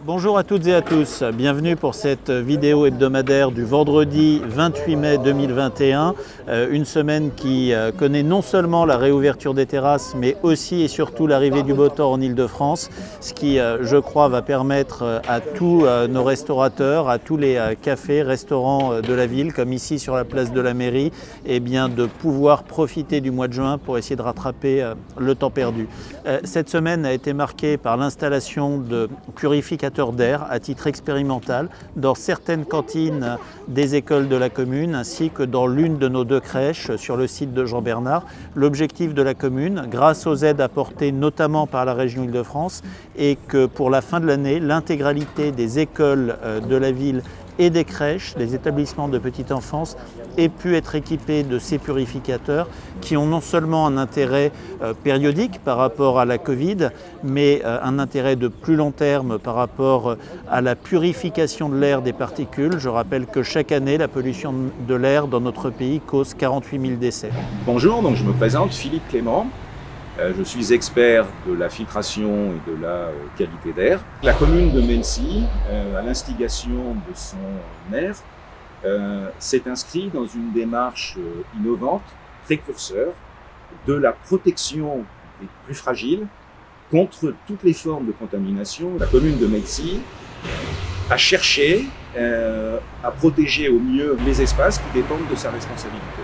Bonjour à toutes et à tous, bienvenue pour cette vidéo hebdomadaire du vendredi 28 mai 2021, une semaine qui connaît non seulement la réouverture des terrasses mais aussi et surtout l'arrivée du beau temps en Ile-de-France, ce qui je crois va permettre à tous nos restaurateurs, à tous les cafés, restaurants de la ville comme ici sur la place de la mairie, eh bien, de pouvoir profiter du mois de juin pour essayer de rattraper le temps perdu. Cette semaine a été marquée par l'installation de purificateurs d'air à titre expérimental dans certaines cantines des écoles de la commune ainsi que dans l'une de nos deux crèches sur le site de Jean Bernard. L'objectif de la commune, grâce aux aides apportées notamment par la région Île-de-France, est que pour la fin de l'année, l'intégralité des écoles de la ville et des crèches, des établissements de petite enfance aient pu être équipés de ces purificateurs qui ont non seulement un intérêt périodique par rapport à la Covid, mais un intérêt de plus long terme par rapport à la purification de l'air des particules. Je rappelle que chaque année, la pollution de l'air dans notre pays cause 48 000 décès. Bonjour, donc je me présente, Philippe Clément. Je suis expert de la filtration et de la qualité d'air. La commune de Mennecy, à l'instigation de son maire, s'est inscrite dans une démarche innovante, précurseur, de la protection des plus fragiles contre toutes les formes de contamination. La commune de Mennecy a cherché à protéger au mieux les espaces qui dépendent de sa responsabilité.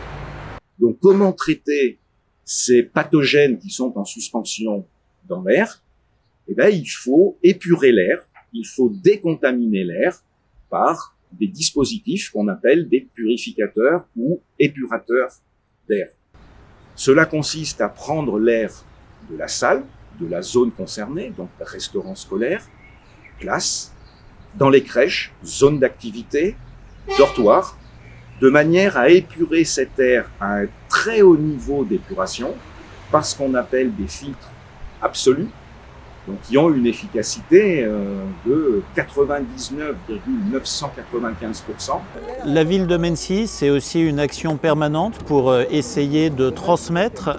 Donc comment traiter ces pathogènes qui sont en suspension dans l'air? Eh bien, il faut épurer l'air, il faut décontaminer l'air par des dispositifs qu'on appelle des purificateurs ou épurateurs d'air. Cela consiste à prendre l'air de la salle, de la zone concernée, donc restaurant scolaire, classe, dans les crèches, zones d'activité, dortoirs, de manière à épurer cet air à un très haut niveau d'épuration par ce qu'on appelle des filtres absolus, donc qui ont une efficacité de 99,995%. La ville de Mennecy, c'est aussi une action permanente pour essayer de transmettre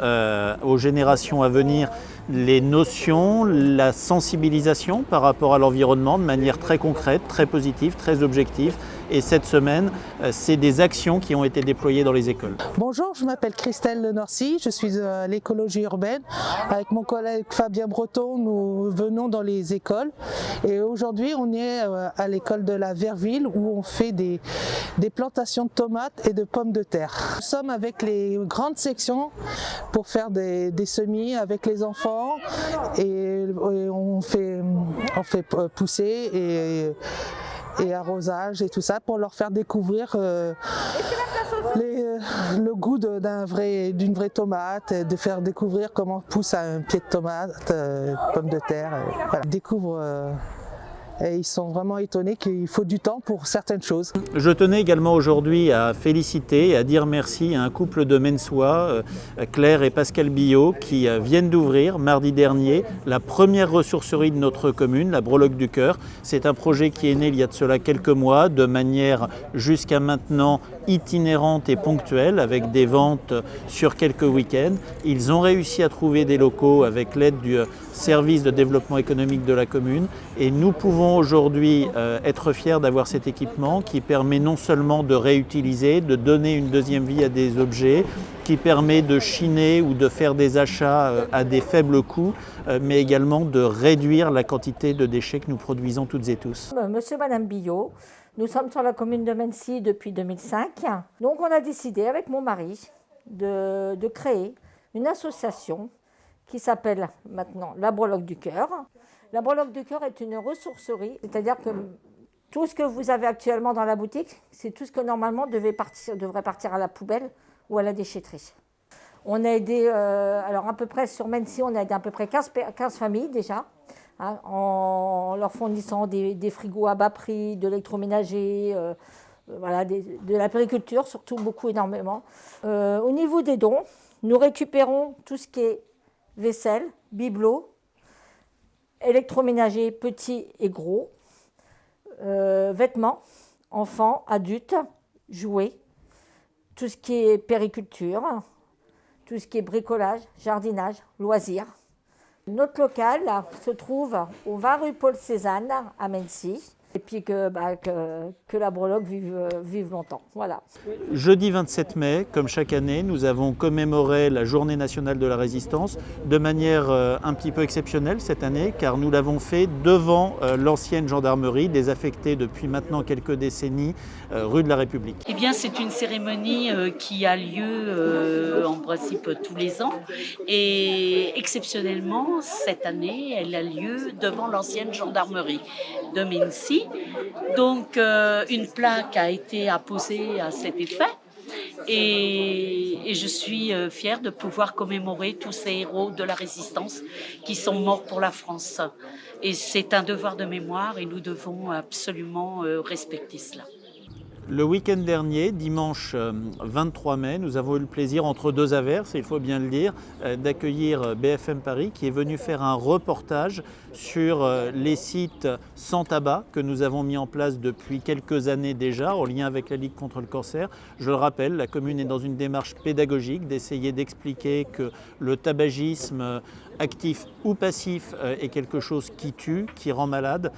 aux générations à venir les notions, la sensibilisation par rapport à l'environnement de manière très concrète, très positive, très objective. Et cette semaine, c'est des actions qui ont été déployées dans les écoles. Bonjour, je m'appelle Christelle Lenorcy, je suis à l'écologie urbaine. Avec mon collègue Fabien Breton, nous venons dans les écoles. Et aujourd'hui, on est à l'école de la Verville où on fait des plantations de tomates et de pommes de terre. Nous sommes avec les grandes sections pour faire des semis avec les enfants et on fait pousser et arrosage et tout ça pour leur faire découvrir le goût d'une vraie tomate, de faire découvrir comment pousse un pied de tomate, pomme de terre. Voilà. Ils découvrent et ils sont vraiment étonnés qu'il faut du temps pour certaines choses. Je tenais également aujourd'hui à féliciter et à dire merci à un couple de Menneçois, Claire et Pascal Billot, qui viennent d'ouvrir mardi dernier la première ressourcerie de notre commune, la Breloque du Cœur. C'est un projet qui est né il y a de cela quelques mois, de manière jusqu'à maintenant itinérante et ponctuelle, avec des ventes sur quelques week-ends. Ils ont réussi à trouver des locaux avec l'aide du service de développement économique de la commune et nous pouvons aujourd'hui être fiers d'avoir cet équipement qui permet non seulement de réutiliser, de donner une deuxième vie à des objets, qui permet de chiner ou de faire des achats à des faibles coûts, mais également de réduire la quantité de déchets que nous produisons toutes et tous. Monsieur et Madame Billot, nous sommes sur la commune de Mennecy depuis 2005. Donc on a décidé avec mon mari de créer une association qui s'appelle maintenant la Breloque du Cœur. La Breloque du Cœur est une ressourcerie, c'est-à-dire que tout ce que vous avez actuellement dans la boutique, c'est tout ce que normalement devrait partir à la poubelle ou à la déchetterie. On a aidé, alors à peu près sur Mennecy, on a aidé à peu près 15 familles déjà, hein, en leur fournissant des frigos à bas prix, de l'électroménager, voilà, de la périculture, surtout beaucoup, énormément. Au niveau des dons, nous récupérons tout ce qui est vaisselle, bibelot, électroménager petits et gros, vêtements, enfants, adultes, jouets, tout ce qui est périculture, tout ce qui est bricolage, jardinage, loisirs, Notre local se trouve au 20 rue Paul Cézanne à Mennecy. Et puis que la breloque vive longtemps. Voilà. Jeudi 27 mai, comme chaque année, nous avons commémoré la Journée nationale de la résistance de manière un petit peu exceptionnelle cette année, car nous l'avons fait devant l'ancienne gendarmerie, désaffectée depuis maintenant quelques décennies, rue de la République. Eh bien, c'est une cérémonie qui a lieu en principe tous les ans. Et exceptionnellement, cette année, elle a lieu devant l'ancienne gendarmerie de Mennecy. Donc, une plaque a été apposée à cet effet. Et je suis fière de pouvoir commémorer tous ces héros de la résistance qui sont morts pour la France. Et c'est un devoir de mémoire et nous devons absolument respecter cela. Le week-end dernier, dimanche 23 mai, nous avons eu le plaisir, entre deux averses, il faut bien le dire, d'accueillir BFM Paris qui est venu faire un reportage sur les sites sans tabac que nous avons mis en place depuis quelques années déjà en lien avec la Ligue contre le cancer. Je le rappelle, la commune est dans une démarche pédagogique d'essayer d'expliquer que le tabagisme actif ou passif est quelque chose qui tue, qui rend malade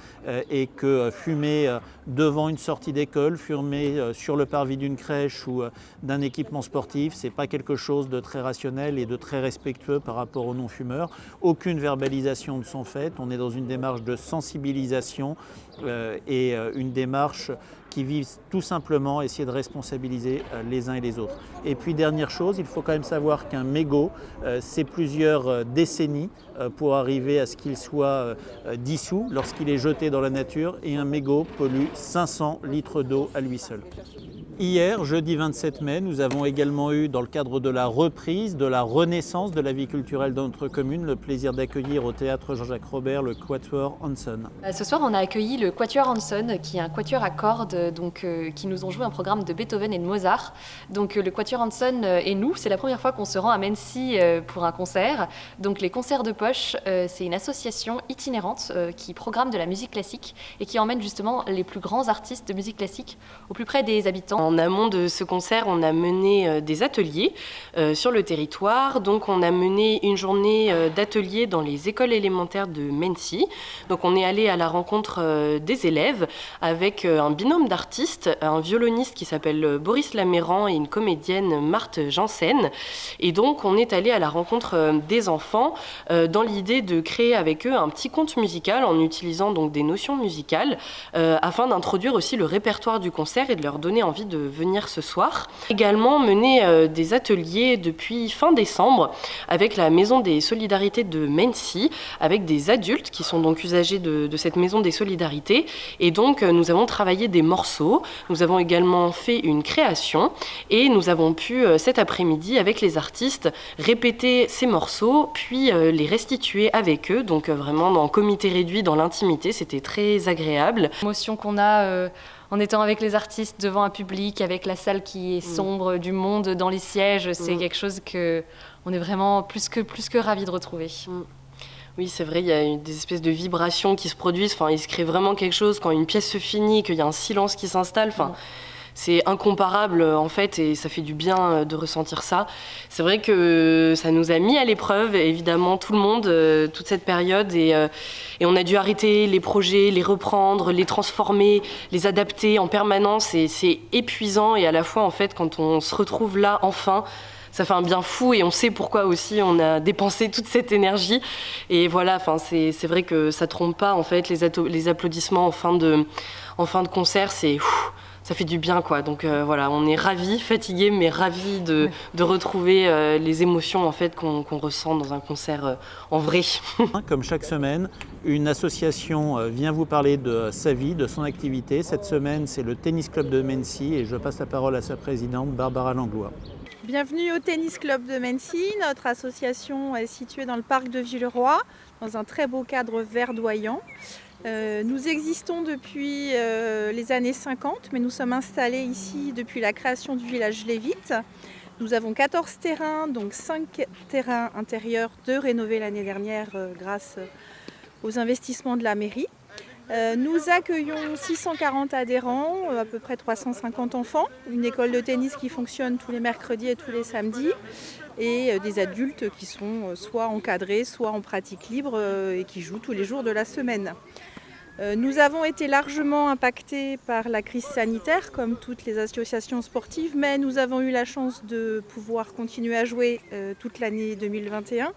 et que fumer devant une sortie d'école, fumer sur le parvis d'une crèche ou d'un équipement sportif, c'est pas quelque chose de très rationnel et de très respectueux par rapport aux non-fumeurs. Aucune verbalisation ne sont faites, on est dans une démarche de sensibilisation et une démarche qui vise tout simplement à essayer de responsabiliser les uns et les autres. Et puis dernière chose, il faut quand même savoir qu'un mégot, c'est plusieurs décennies pour arriver à ce qu'il soit dissous lorsqu'il est jeté dans la nature, et un mégot pollue 500 litres d'eau à lui seul. Hier, jeudi 27 mai, nous avons également eu, dans le cadre de la reprise, de la renaissance de la vie culturelle de notre commune, le plaisir d'accueillir au théâtre Jean-Jacques Robert le Quatuor Hanson. Ce soir, on a accueilli le Quatuor Hanson, qui est un quatuor à cordes qui nous ont joué un programme de Beethoven et de Mozart. Donc le Quatuor Hanson et nous, c'est la première fois qu'on se rend à Mennecy pour un concert. Donc les concerts de poche, c'est une association itinérante qui programme de la musique classique et qui emmène justement les plus grands artistes de musique classique au plus près des habitants. En amont de ce concert, on a mené des ateliers sur le territoire. Donc on a mené une journée d'ateliers dans les écoles élémentaires de Mennecy. Donc on est allé à la rencontre des élèves avec un binôme d'artistes, un violoniste qui s'appelle Boris Laméran et une comédienne Marthe Janssen. Et donc on est allé à la rencontre des enfants dans l'idée de créer avec eux un petit conte musical en utilisant donc des notions musicales afin d'introduire aussi le répertoire du concert et de leur donner envie de venir ce soir. Également mener des ateliers depuis fin décembre avec la Maison des Solidarités de Mennecy, avec des adultes qui sont donc usagers de cette Maison des Solidarités. Et donc nous avons travaillé des morceaux, nous avons également fait une création et nous avons pu cet après-midi avec les artistes répéter ces morceaux puis les restituer avec eux, donc vraiment en comité réduit, dans l'intimité, c'était très agréable. L'émotion qu'on a en étant avec les artistes devant un public, avec la salle qui est sombre, du monde dans les sièges, c'est quelque chose que on est vraiment plus que ravis de retrouver. Oui, c'est vrai, il y a des espèces de vibrations qui se produisent. Enfin, il se crée vraiment quelque chose quand une pièce se finit, qu'il y a un silence qui s'installe. Enfin, c'est incomparable en fait, et ça fait du bien de ressentir ça. C'est vrai que ça nous a mis à l'épreuve, évidemment, tout le monde, toute cette période, et on a dû arrêter les projets, les reprendre, les transformer, les adapter en permanence, et c'est épuisant. Et à la fois, en fait, quand on se retrouve là, enfin, ça fait un bien fou et on sait pourquoi aussi on a dépensé toute cette énergie. Et voilà, enfin, c'est vrai que ça trompe pas, en fait, les applaudissements en fin de concert, ça fait du bien, quoi. Donc voilà, on est ravis, fatigués, mais ravis de retrouver les émotions en fait, qu'on ressent dans un concert en vrai. Comme chaque semaine, une association vient vous parler de sa vie, de son activité. Cette semaine, c'est le Tennis Club de Mennecy et je passe la parole à sa présidente, Barbara Langlois. Bienvenue au Tennis Club de Mennecy. Notre association est située dans le parc de Villeroy, dans un très beau cadre verdoyant. Nous existons depuis les années 50, mais nous sommes installés ici depuis la création du village Lévite. Nous avons 14 terrains, donc 5 terrains intérieurs, 2 rénovés l'année dernière grâce aux investissements de la mairie. Nous accueillons 640 adhérents, à peu près 350 enfants, une école de tennis qui fonctionne tous les mercredis et tous les samedis, et des adultes qui sont soit encadrés, soit en pratique libre et qui jouent tous les jours de la semaine. Nous avons été largement impactés par la crise sanitaire, comme toutes les associations sportives, mais nous avons eu la chance de pouvoir continuer à jouer toute l'année 2021.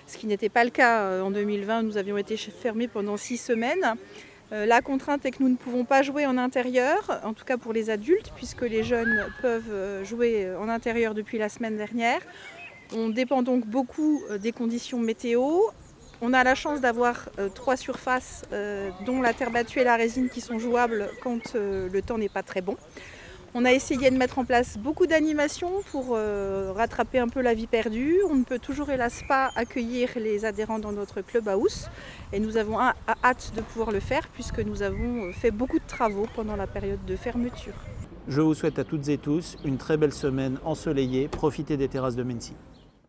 Ce qui n'était pas le cas en 2020, nous avions été fermés pendant 6 semaines. La contrainte est que nous ne pouvons pas jouer en intérieur, en tout cas pour les adultes, puisque les jeunes peuvent jouer en intérieur depuis la semaine dernière. On dépend donc beaucoup des conditions météo. On a la chance d'avoir 3 surfaces, dont la terre battue et la résine, qui sont jouables quand le temps n'est pas très bon. On a essayé de mettre en place beaucoup d'animations pour rattraper un peu la vie perdue. On ne peut toujours hélas pas accueillir les adhérents dans notre clubhouse et nous avons hâte de pouvoir le faire puisque nous avons fait beaucoup de travaux pendant la période de fermeture. Je vous souhaite à toutes et tous une très belle semaine ensoleillée. Profitez des terrasses de Mency.